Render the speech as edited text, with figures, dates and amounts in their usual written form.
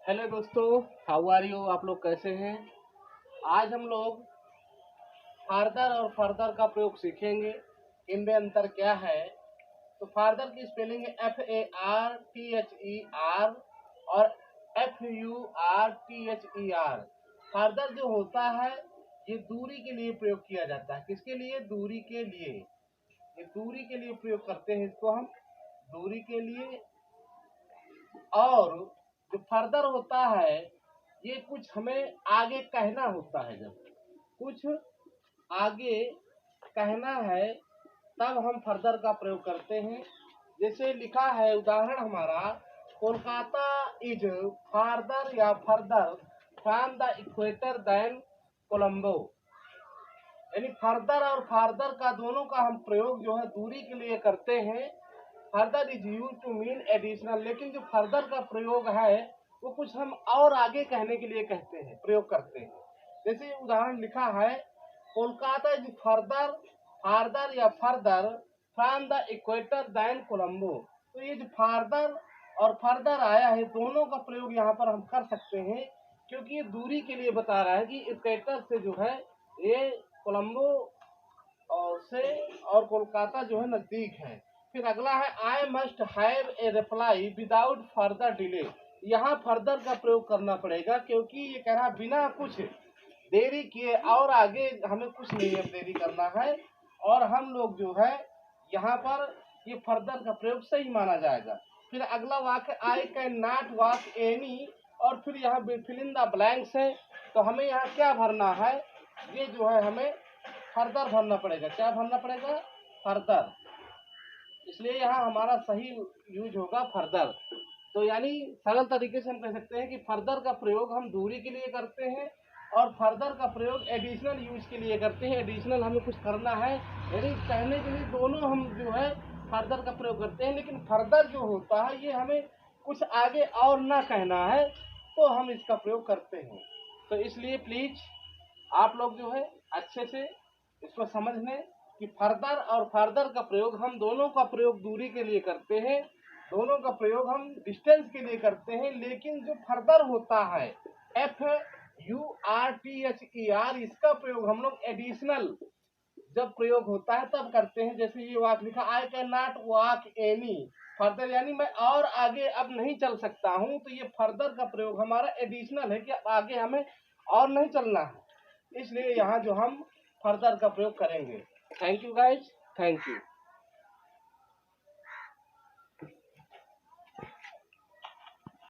Hello दोस्तों, how are you. आप लोग कैसे हैं। आज हम लोग फादर और फर्दर का प्रयोग सीखेंगे। इनमें अंतर क्या है। तो फादर की स्पेलिंग है FARTHER और FURTHER। फादर जो होता है ये दूरी के लिए प्रयोग किया जाता है। किसके लिए? दूरी के लिए। ये दूरी के लिए प्रयोग करते हैं इसको हम, दूरी के लिए। और जो फर्दर होता है ये कुछ हमें आगे कहना होता है। जब कुछ आगे कहना है तब हम फर्दर का प्रयोग करते हैं। जैसे लिखा है उदाहरण हमारा, कोलकाता इज फार्दर या further from the equator then Colombo. यानी फर्दर और फार्दर का दोनों का हम प्रयोग जो है दूरी के लिए करते हैं। Further is use to mean additional, लेकिन जो फर्दर का प्रयोग है वो कुछ हम और आगे कहने के लिए कहते हैं, प्रयोग करते हैं। जैसे उदाहरण लिखा है, कोलकाता इज फर्दर फार्दर या further from the equator then Colombo. तो ये जो फार्दर और फर्दर आया है दोनों का प्रयोग यहाँ पर हम कर सकते हैं, क्योंकि ये दूरी के लिए बता रहा है कि इक्वेटर से जो है ये कोलंबो और से और कोलकाता जो है नजदीक है। फिर अगला है, I must have a reply without further delay. यहाँ फर्दर का प्रयोग करना पड़ेगा, क्योंकि ये कह रहा बिना कुछ देरी किए और आगे हमें कुछ नहीं अब देरी करना है। और हम लोग जो है यहाँ पर ये फर्दर का प्रयोग सही माना जाएगा। फिर अगला वाक्य, I can not walk any, और फिर यहाँ फिल इन द ब्लैंक्स है। तो हमें यहाँ क्या भरना है, ये जो है हमें फर्दर भरना पड़ेगा। क्या भरना पड़ेगा? फर्दर। इसलिए यहाँ हमारा सही यूज होगा फर्दर। तो यानी सरल तरीके से हम कह सकते हैं कि फर्दर का प्रयोग हम दूरी के लिए करते हैं और फर्दर का प्रयोग एडिशनल यूज के लिए करते हैं। एडिशनल हमें कुछ करना है, यानी कहने के लिए दोनों हम जो है फर्दर का प्रयोग करते हैं। लेकिन फर्दर जो होता है ये हमें कुछ आगे और ना कहना है तो हम इसका प्रयोग करते हैं। तो इसलिए प्लीज आप लोग जो है अच्छे से इसको समझ लें कि फर्दर और फार्दर का प्रयोग हम दोनों का प्रयोग दूरी के लिए करते हैं, दोनों का प्रयोग हम डिस्टेंस के लिए करते हैं। लेकिन जो फर्दर होता है FURTHER, इसका प्रयोग हम लोग एडिशनल जब प्रयोग होता है तब करते हैं। जैसे ये वाक्य लिखा, I can not walk any further, यानी मैं और आगे अब नहीं चल सकता हूं। तो ये फर्दर का प्रयोग हमारा एडिशनल है कि अब आगे हमें और नहीं चलना है, इसलिए यहाँ जो हम फर्दर का प्रयोग करेंगे। Thank you guys, thank you.